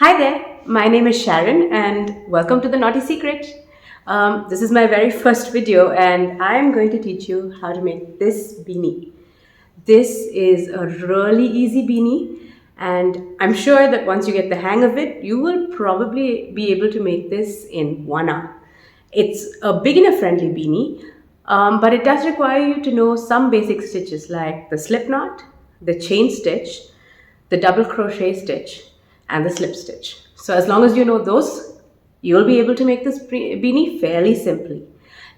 Hi there, my name is Sharon and welcome to the Naughty Secret. This is my very first video and I'm going to teach you how to make this beanie. This is a really easy beanie and I'm sure that once you get the hang of it, you will probably be able to make this in 1 hour. It's a beginner friendly beanie, but it does require you to know some basic stitches like the slip knot, the chain stitch, the double crochet stitch and the slip stitch. So as long as you know those, you'll be able to make this beanie fairly simply.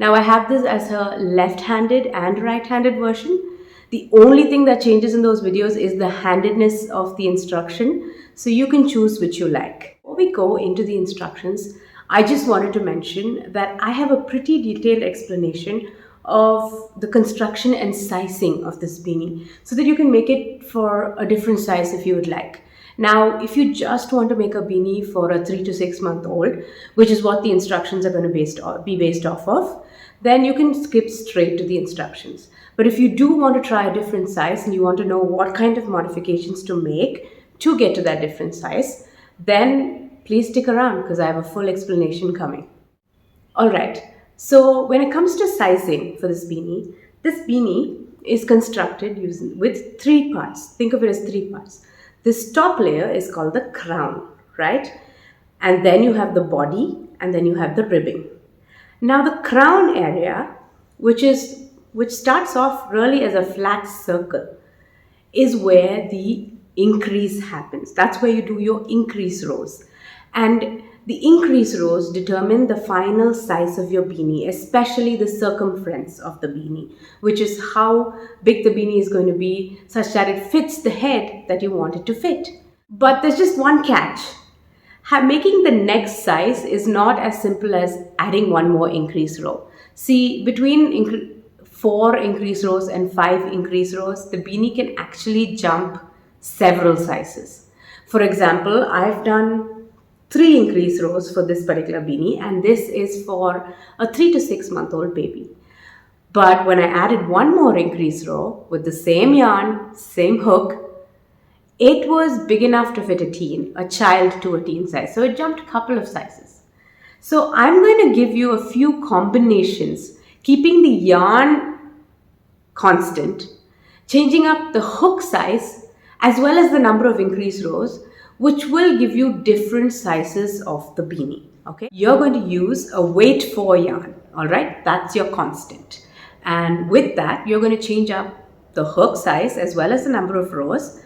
Now I have this as a left-handed and right-handed version. The only thing that changes in those videos is the handedness of the instruction, so you can choose which you like. Before we go into the instructions, I just wanted to mention that I have a pretty detailed explanation of the construction and sizing of this beanie so that you can make it for a different size if you would like. Now, if you just want to make a beanie for a 3 to 6 month old, which is what the instructions are going to be based off of, then you can skip straight to the instructions. But if you do want to try a different size and you want to know what kind of modifications to make to get to that different size, then please stick around because I have a full explanation coming. Alright, so when it comes to sizing for this beanie is constructed with 3 parts. Think of it as 3 parts. This top layer is called the crown, right? And then you have the body and then you have the ribbing. Now the crown area, which starts off really as a flat circle, is where the increase happens. That's where you do your increase rows. And the increase rows determine the final size of your beanie, especially the circumference of the beanie, which is how big the beanie is going to be such that it fits the head that you want it to fit. But there's just one catch. Making the next size is not as simple as adding one more increase row. See, between 4 increase rows and 5 increase rows, the beanie can actually jump several sizes. For example, I've done 3 increase rows for this particular beanie, and this is for a 3 to 6 month old baby. But when I added one more increase row with the same yarn, same hook, it was big enough to fit a child to a teen size. So it jumped a couple of sizes. So I'm going to give you a few combinations, keeping the yarn constant, changing up the hook size as well as the number of increase rows, which will give you different sizes of the beanie. Okay, you're going to use a weight 4 yarn. All right, that's your constant, and with that you're going to change up the hook size as well as the number of rows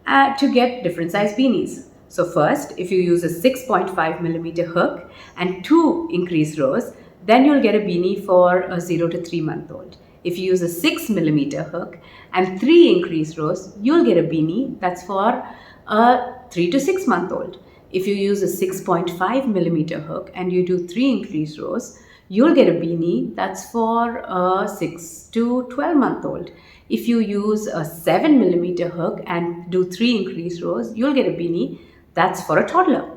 to get different size beanies. So first, if you use a 6.5 millimeter hook and 2 increase rows, then you'll get a beanie for a 0 to 3 month old. If you use a 6 millimeter hook and 3 increase rows, you'll get a beanie that's for a 3 to 6 month old. If you use a 6.5 millimeter hook and you do 3 increase rows, you'll get a beanie that's for a 6 to 12 month old. If you use a 7 millimeter hook and do 3 increase rows, you'll get a beanie that's for a toddler.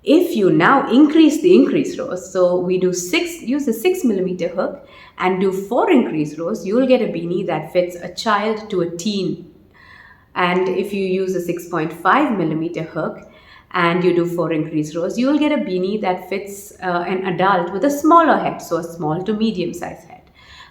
If you now increase the increase rows, so we use a 6 millimeter hook and do 4 increase rows, you'll get a beanie that fits a child to a teen. And if you use a 6.5 millimeter hook and you do 4 increase rows, you will get a beanie that fits an adult with a smaller head, so a small to medium size head.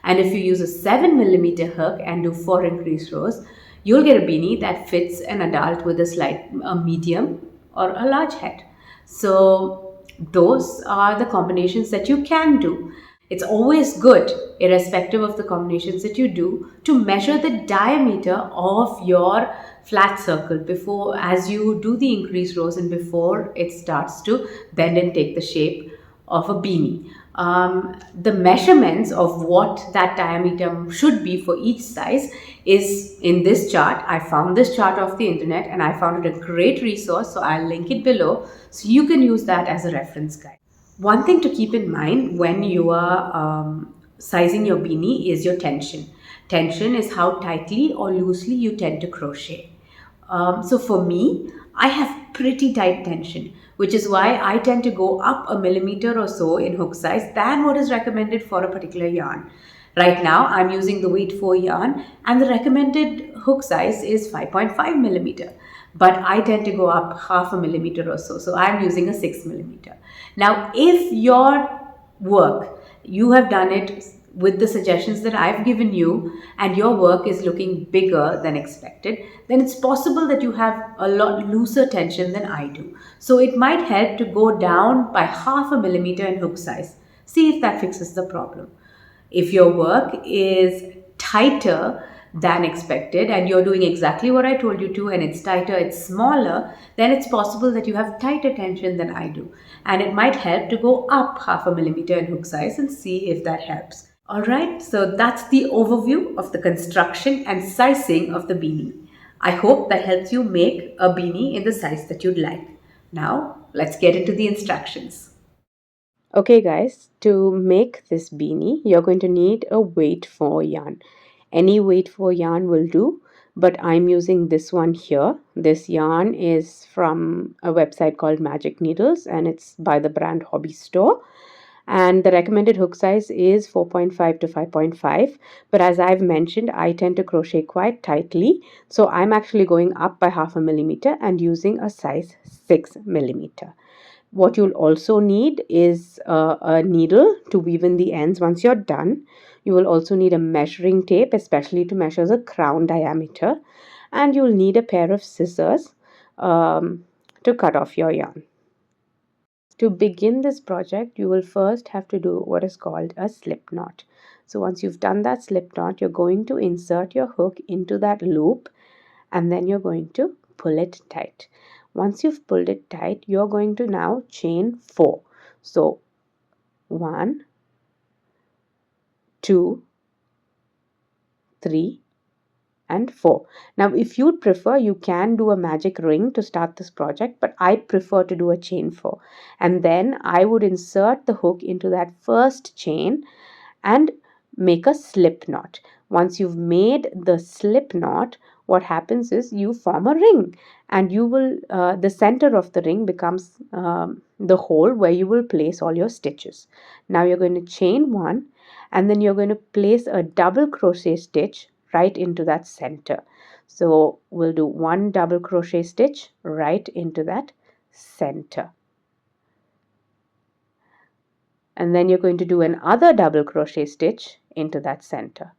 And if you use a 7 millimeter hook and do 4 increase rows, you'll get a beanie that fits an adult with a medium or a large head. So those are the combinations that you can do. It's always good, irrespective of the combinations that you do, to measure the diameter of your flat circle as you do the increase rows and before it starts to bend and take the shape of a beanie. The measurements of what that diameter should be for each size is in this chart. I found this chart off the internet and I found it a great resource, so I'll link it below so you can use that as a reference guide. One thing to keep in mind when you are sizing your beanie is your tension. Tension is how tightly or loosely you tend to crochet. So for me, I have pretty tight tension, which is why I tend to go up a millimeter or so in hook size than what is recommended for a particular yarn. Right now, I'm using the weight 4 yarn and the recommended hook size is 5.5 millimeter. but I tend to go up half a millimeter or so. So I'm using a 6 millimeter. Now, if your work, you have done it with the suggestions that I've given you, and your work is looking bigger than expected, then it's possible that you have a lot looser tension than I do. So it might help to go down by half a millimeter in hook size. See if that fixes the problem. If your work is tighter than expected and you're doing exactly what I told you to, and it's tighter, it's smaller, then it's possible that you have tighter tension than I do. And it might help to go up half a millimeter in hook size and see if that helps. All right, so that's the overview of the construction and sizing of the beanie. I hope that helps you make a beanie in the size that you'd like. Now, let's get into the instructions. Okay guys, to make this beanie, you're going to need a weight for yarn. Any weight for yarn will do, but I'm using this one here. This yarn is from a website called Magic Needles and it's by the brand Hobby Store. And the recommended hook size is 4.5 to 5.5. But as I've mentioned, I tend to crochet quite tightly. So I'm actually going up by half a millimeter and using a size 6 millimeter. What you'll also need is a needle to weave in the ends once you're done. You will also need a measuring tape, especially to measure the crown diameter. And you'll need a pair of scissors to cut off your yarn. To begin this project, you will first have to do what is called a slip knot. So once you've done that slip knot, you're going to insert your hook into that loop and then you're going to pull it tight. Once you've pulled it tight, you're going to now chain 4. So 1, 2, 3, and 4. Now, if you'd prefer, you can do a magic ring to start this project, but I prefer to do a chain 4. And then I would insert the hook into that first chain and make a slip knot. Once you've made the slip knot, what happens is you form a ring, and you will the center of the ring becomes the hole where you will place all your stitches. Now you're going to chain 1 and then you're going to place a double crochet stitch right into that center. So we'll do 1 double crochet stitch right into that center. And then you're going to do another double crochet stitch into that center.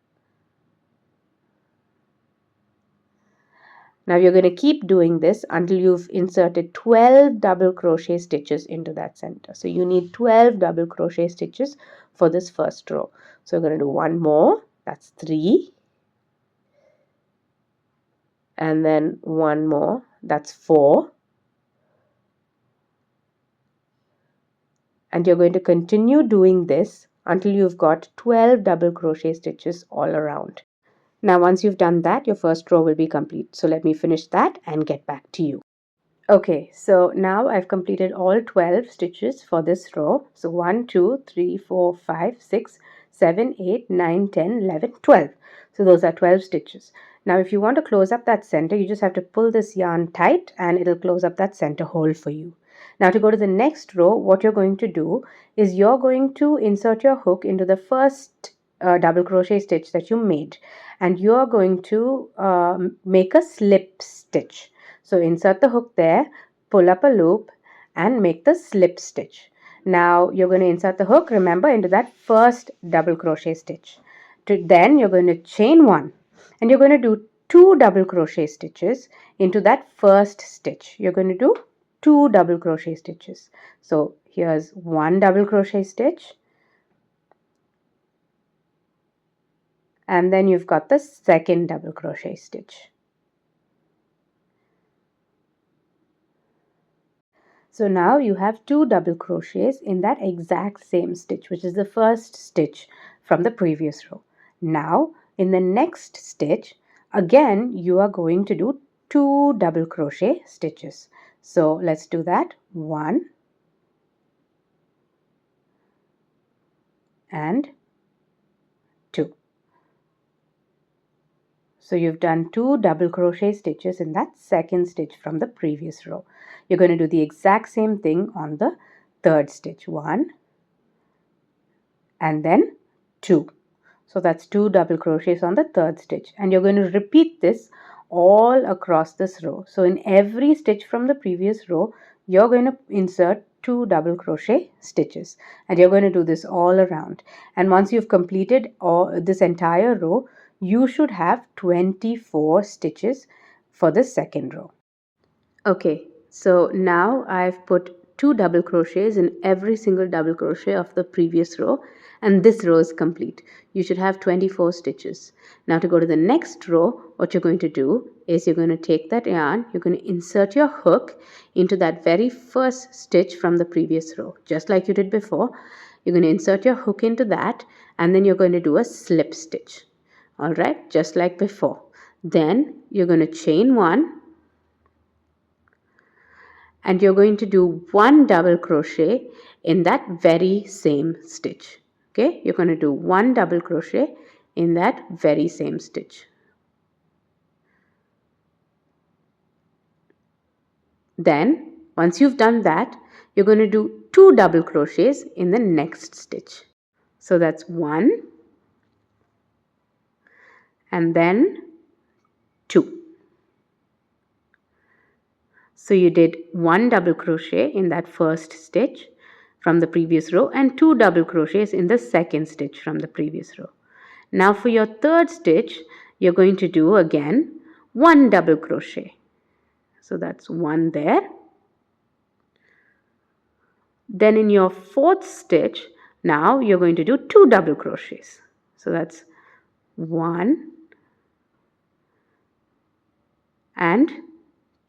Now you're going to keep doing this until you've inserted 12 double crochet stitches into that center. So you need 12 double crochet stitches for this first row. So we're going to do 1 more, that's 3. And then 1 more, that's 4. And you're going to continue doing this until you've got 12 double crochet stitches all around. Now once you've done that, your first row will be complete. So let me finish that and get back to you. Okay, so now I've completed all 12 stitches for this row. So 1, 2, 3, 4, 5, 6, 7, 8, 9, 10, 11, 12. So those are 12 stitches. Now if you want to close up that center, you just have to pull this yarn tight and it'll close up that center hole for you. Now to go to the next row, what you're going to do is you're going to insert your hook into the first double crochet stitch that you made, and you're going to make a slip stitch. So insert the hook there, pull up a loop and make the slip stitch. Now you're going to insert the hook, remember, into that first double crochet stitch. Then you're going to chain 1 and you're going to do 2 double crochet stitches into that first stitch. You're going to do 2 double crochet stitches. So here's 1 double crochet stitch, and then you've got the second double crochet stitch. So now you have 2 double crochets in that exact same stitch, which is the first stitch from the previous row. Now in the next stitch, again you are going to do 2 double crochet stitches. So let's do that. 1 and 2. So you've done 2 double crochet stitches in that second stitch from the previous row. You're going to do the exact same thing on the third stitch. 1 and then 2. So that's 2 double crochets on the third stitch, and you're going to repeat this all across this row. So in every stitch from the previous row, you're going to insert 2 double crochet stitches, and you're going to do this all around. And once you've completed this entire row, you should have 24 stitches for the second row. Okay, so now I've put 2 double crochets in every single double crochet of the previous row, and this row is complete. You should have 24 stitches. Now to go to the next row, what you're going to do is you're going to take that yarn, you're going to insert your hook into that very first stitch from the previous row, just like you did before. You're going to insert your hook into that, and then you're going to do a slip stitch. All right, just like before. Then you're going to chain 1, and you're going to do 1 double crochet in that very same stitch. Okay, you're going to do 1 double crochet in that very same stitch. Then once you've done that, you're going to do 2 double crochets in the next stitch. So that's 1 and then 2. So you did 1 double crochet in that first stitch from the previous row and 2 double crochets in the second stitch from the previous row. Now for your third stitch, you're going to do again 1 double crochet. So that's 1 there. Then in your fourth stitch, now you're going to do 2 double crochets. So that's 1 and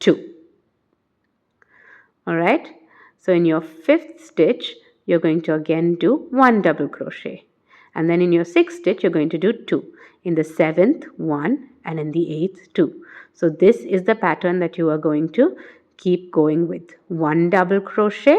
2. Alright, so in your fifth stitch, you're going to again do 1 double crochet. And then in your sixth stitch, you're going to do 2. In the seventh, 1, and in the eighth, 2. So this is the pattern that you are going to keep going with. 1 double crochet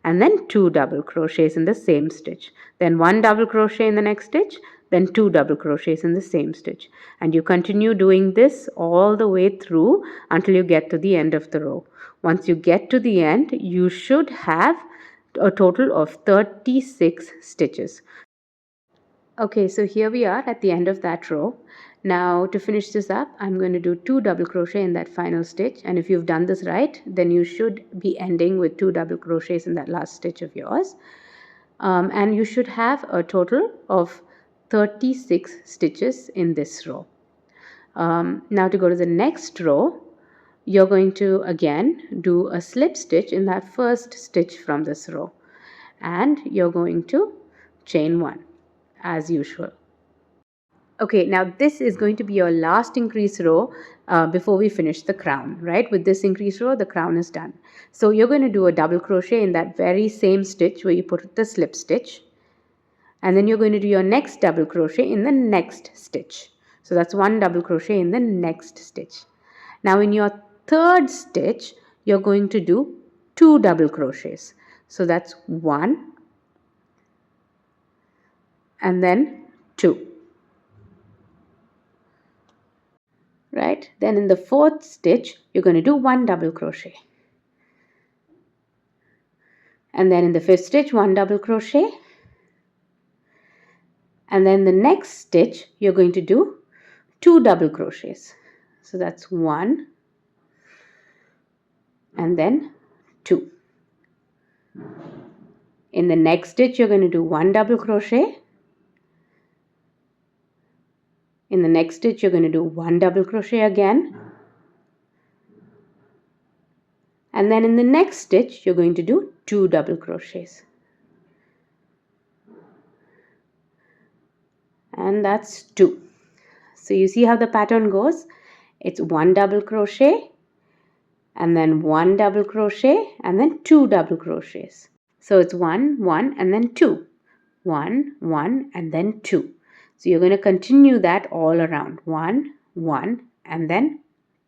and then 2 double crochets in the same stitch. Then 1 double crochet in the next stitch, then 2 double crochets in the same stitch. And you continue doing this all the way through until you get to the end of the row. Once you get to the end, you should have a total of 36 stitches. Okay, so here we are at the end of that row. Now to finish this up, I'm going to do 2 double crochet in that final stitch, and if you've done this right, then you should be ending with 2 double crochets in that last stitch of yours. And you should have a total of 36 stitches in this row. Now to go to the next row, you're going to again do a slip stitch in that first stitch from this row, and you're going to chain 1 as usual. Okay, now this is going to be your last increase row before we finish the crown, right? With this increase row, the crown is done. So you're going to do a double crochet in that very same stitch where you put the slip stitch, and then you're going to do your next double crochet in the next stitch. So that's 1 double crochet in the next stitch. Now in your third stitch, you're going to do 2 double crochets. So that's 1 and then 2. Right? Then in the fourth stitch, you're going to do 1 double crochet. And then in the fifth stitch, 1 double crochet. And then the next stitch, you're going to do 2 double crochets. So that's 1 and then 2. In the next stitch, you're going to do 1 double crochet. In the next stitch, you're going to do 1 double crochet again. And then in the next stitch, you're going to do 2 double crochets. And that's 2. So you see how the pattern goes? It's 1 double crochet, and then 1 double crochet, and then 2 double crochets. So it's 1, 1, and then 2. 1, 1, and then 2. So you're going to continue that all around. 1, 1, and then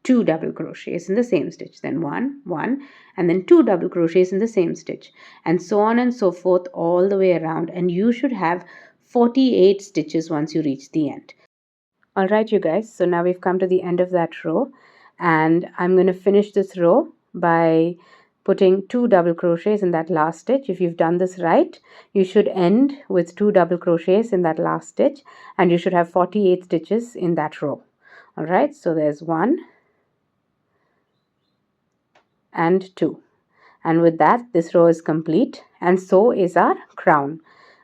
2 double crochets in the same stitch. Then 1, 1, and then 2 double crochets in the same stitch. And so on and so forth all the way around. And you should have 48 stitches once you reach the end. Alright you guys, so now we've come to the end of that row. And I'm going to finish this row by putting 2 double crochets in that last stitch. If you've done this right, you should end with 2 double crochets in that last stitch, and you should have 48 stitches in that row. All right, so there's 1 and 2. And with that, this row is complete, and so is our crown.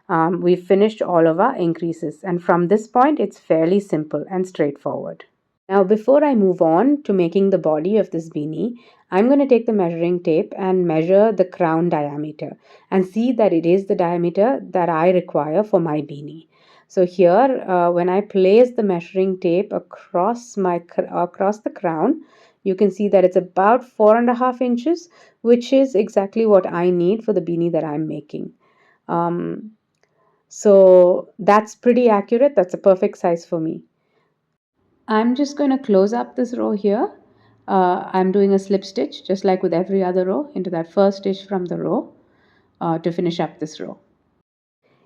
We've finished all of our increases, and from this point, it's fairly simple and straightforward. Now, before I move on to making the body of this beanie, I'm going to take the measuring tape and measure the crown diameter and see that it is the diameter that I require for my beanie. So here, when I place the measuring tape across the crown, you can see that it's about 4.5 inches, which is exactly what I need for the beanie that I'm making. So that's pretty accurate. That's a perfect size for me. I'm just going to close up this row here. I'm doing a slip stitch just like with every other row into that first stitch from the row to finish up this row.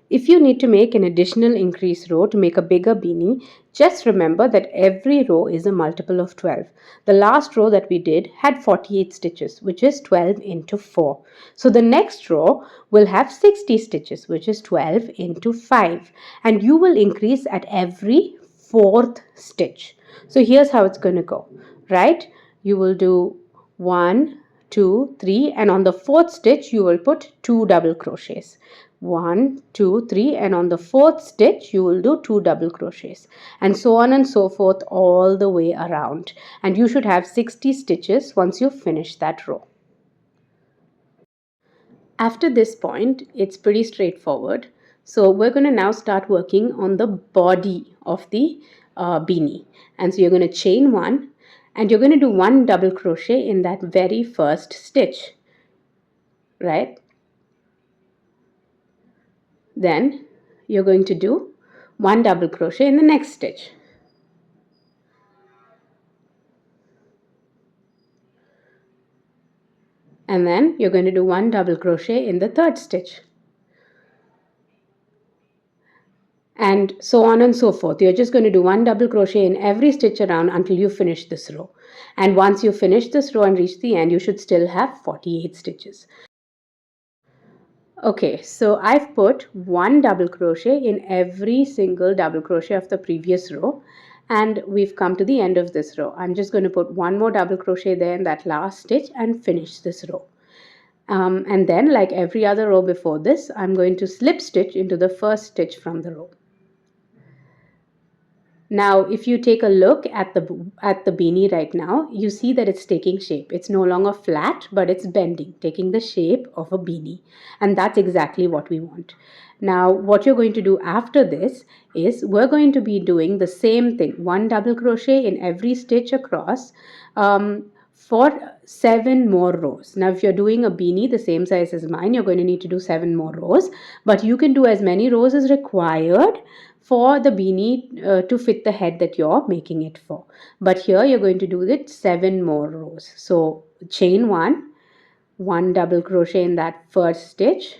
If you need to make an additional increase row to make a bigger beanie, just remember that every row is a multiple of 12. The last row that we did had 48 stitches, which is 12 into 4. So the next row will have 60 stitches, which is 12 into 5. And you will increase at every fourth stitch. So here's how it's going to go, right? You will do 1, 2, 3, and on the fourth stitch you will put 2 double crochets. 1, 2, 3, and on the fourth stitch you will do 2 double crochets, and so on and so forth all the way around, and you should have 60 stitches once you finish that row. After this point, it's pretty straightforward. So we're going to now start working on the body of the beanie. And so you're going to chain 1, and you're going to do 1 double crochet in that very first stitch, right? Then you're going to do 1 double crochet in the next stitch. And then you're going to do 1 double crochet in the third stitch. And so on and so forth. You're just going to do 1 double crochet in every stitch around until you finish this row. And once you finish this row and reach the end, you should still have 48 stitches. Okay, so I've put 1 double crochet in every single double crochet of the previous row, and we've come to the end of this row. I'm just going to put 1 more double crochet there in that last stitch and finish this row. And then, like every other row before this, I'm going to slip stitch into the first stitch from the row. Now, if you take a look at the beanie right now, you see that it's taking shape. It's no longer flat, but it's bending, taking the shape of a beanie. And that's exactly what we want. Now, what you're going to do after this is we're going to be doing the same thing. 1 double crochet in every stitch across for 7 more rows. Now, if you're doing a beanie the same size as mine, you're going to need to do 7 more rows. But you can do as many rows as required for the beanie to fit the head that you're making it for. But here you're going to do it 7 more rows. So chain 1, 1 double crochet in that first stitch,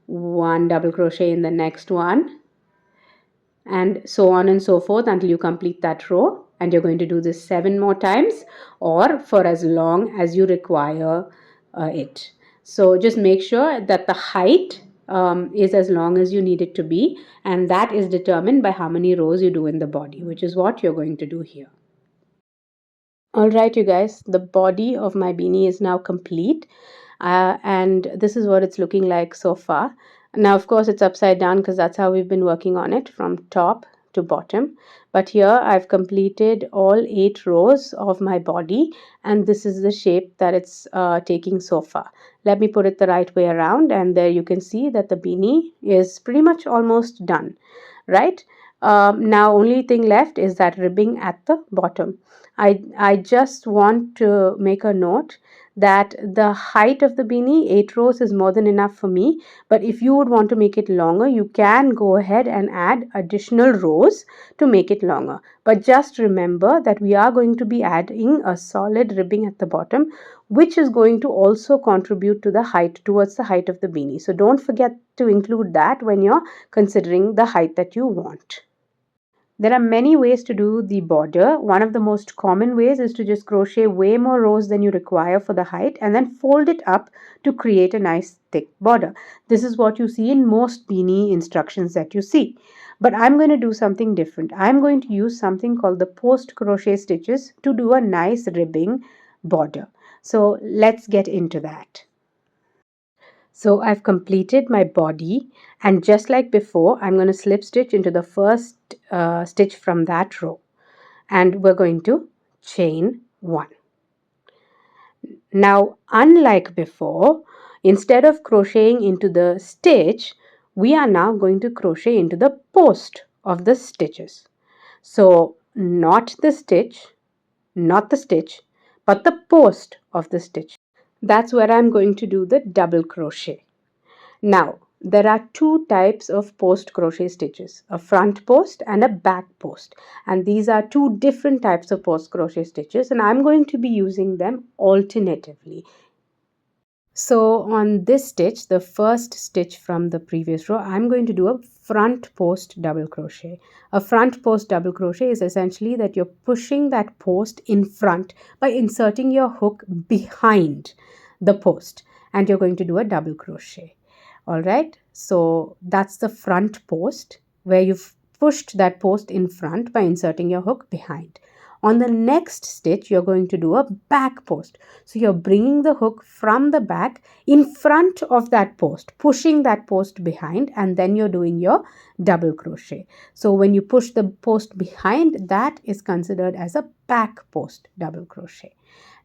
1 double crochet in the next one, and so on and so forth until you complete that row. And you're going to do this 7 more times or for as long as you require it. So just make sure that the height is as long as you need it to be, and that is determined by how many rows you do in the body, which is what you're going to do here. Alright, you guys, the body of my beanie is now complete, and this is what it's looking like so far. Now, of course, it's upside down because that's how we've been working on it from top to bottom. But here I've completed all 8 rows of my body, and this is the shape that it's taking so far. Let me put it the right way around, and there you can see that the beanie is pretty much almost done, right? Now only thing left is that ribbing at the bottom. I just want to make a note that the height of the beanie, 8 rows, is more than enough for me. But if you would want to make it longer, you can go ahead and add additional rows to make it longer. But just remember that we are going to be adding a solid ribbing at the bottom, which is going to also contribute to the height, towards the height of the beanie. So don't forget to include that when you're considering the height that you want. There are many ways to do the border. One of the most common ways is to just crochet way more rows than you require for the height and then fold it up to create a nice thick border. This is what you see in most beanie instructions that you see. But I'm going to do something different. I'm going to use something called the post crochet stitches to do a nice ribbing border. So let's get into that. So I've completed my body, and just like before, I'm going to slip stitch into the first stitch from that row, and we're going to chain 1. Now, unlike before, instead of crocheting into the stitch, we are now going to crochet into the post of the stitches. So not the stitch, not the stitch, but the post of the stitch. That's where I'm going to do the double crochet. Now, there are two types of post crochet stitches, a front post and a back post. And these are two different types of post crochet stitches, and I'm going to be using them alternatively. So on this stitch, the first stitch from the previous row, I'm going to do a front post double crochet. A front post double crochet is essentially that you're pushing that post in front by inserting your hook behind the post, and you're going to do a double crochet. All right, so that's the front post where you've pushed that post in front by inserting your hook behind. On the next stitch, you're going to do a back post. So you're bringing the hook from the back in front of that post, pushing that post behind, and then you're doing your double crochet. So when you push the post behind, that is considered as a back post double crochet.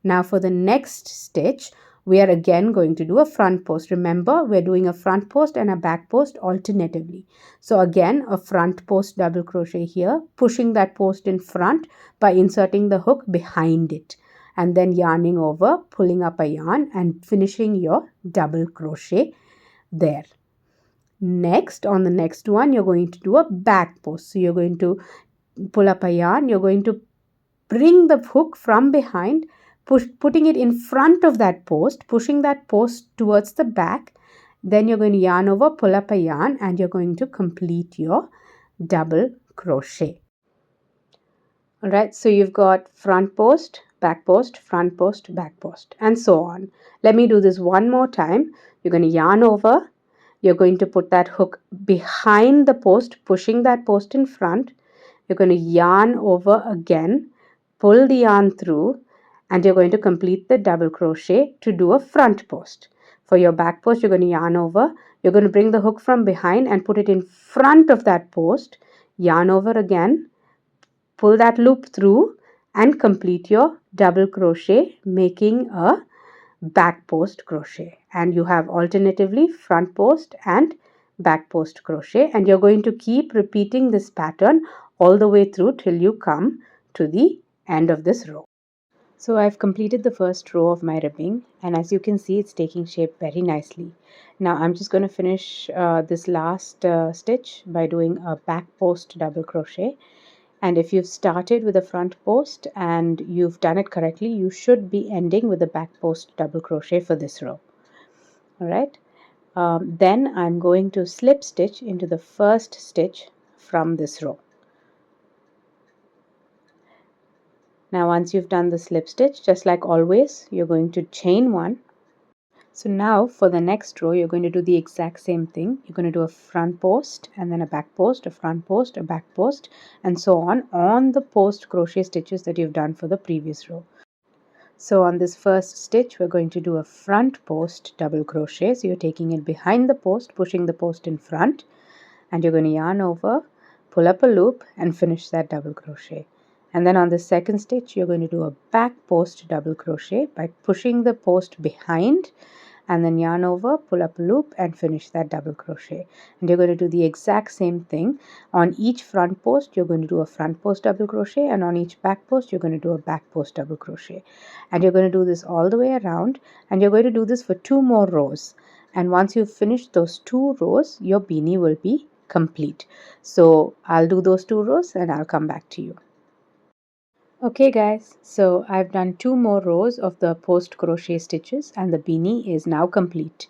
Now for the next stitch, we are again going to do a front post. Remember, we're doing a front post and a back post alternatively. So again, a front post double crochet here, pushing that post in front by inserting the hook behind it, and then yarning over, pulling up a yarn and finishing your double crochet there. Next, on the next one, you're going to do a back post. So you're going to pull up a yarn, you're going to bring the hook from behind, putting it in front of that post, pushing that post towards the back. Then you're going to yarn over, pull up a yarn, and you're going to complete your double crochet. All right, so you've got front post, back post, front post, back post, and so on. Let me do this one more time. You're going to yarn over, you're going to put that hook behind the post, pushing that post in front. You're going to yarn over again, pull the yarn through, and you're going to complete the double crochet to do a front post. For your back post, you're going to yarn over, you're going to bring the hook from behind and put it in front of that post, yarn over again, pull that loop through, and complete your double crochet, making a back post crochet. And you have alternatively front post and back post crochet, and you're going to keep repeating this pattern all the way through till you come to the end of this row. So I've completed the first row of my ribbing, and as you can see, it's taking shape very nicely. Now I'm just going to finish this last stitch by doing a back post double crochet. And if you've started with a front post and you've done it correctly, you should be ending with a back post double crochet for this row. All right. Then I'm going to slip stitch into the first stitch from this row. Now once you've done the slip stitch, just like always, you're going to chain 1. So now for the next row, you're going to do the exact same thing. You're going to do a front post and then a back post, a front post, a back post, and so on the post crochet stitches that you've done for the previous row. So on this first stitch, we're going to do a front post double crochet. So you're taking it behind the post, pushing the post in front, and you're going to yarn over, pull up a loop, and finish that double crochet. And then on the second stitch, you're going to do a back post double crochet by pushing the post behind, and then yarn over, pull up a loop, and finish that double crochet. And you're going to do the exact same thing. On each front post, you're going to do a front post double crochet, and on each back post, you're going to do a back post double crochet. And you're going to do this all the way around, and you're going to do this for 2 more rows. And once you've finished those 2 rows, your beanie will be complete. So I'll do those 2 rows and I'll come back to you. Okay guys, so I've done 2 more rows of the post crochet stitches and the beanie is now complete.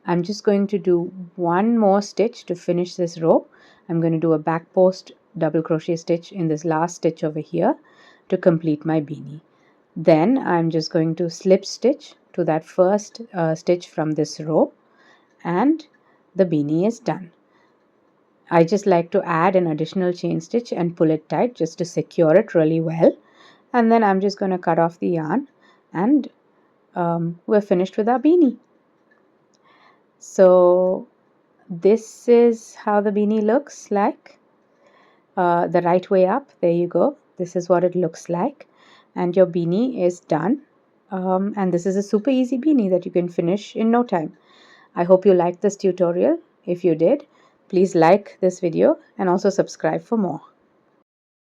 I'm just going to do 1 more stitch to finish this row. I'm going to do a back post double crochet stitch in this last stitch over here to complete my beanie. Then I'm just going to slip stitch to that first stitch from this row, and the beanie is done. I just like to add an additional chain stitch and pull it tight just to secure it really well. And then I'm just going to cut off the yarn, and we're finished with our beanie. So this is how the beanie looks like. The right way up, there you go. This is what it looks like, and your beanie is done. And this is a super easy beanie that you can finish in no time. I hope you liked this tutorial. If you did, please like this video and also subscribe for more.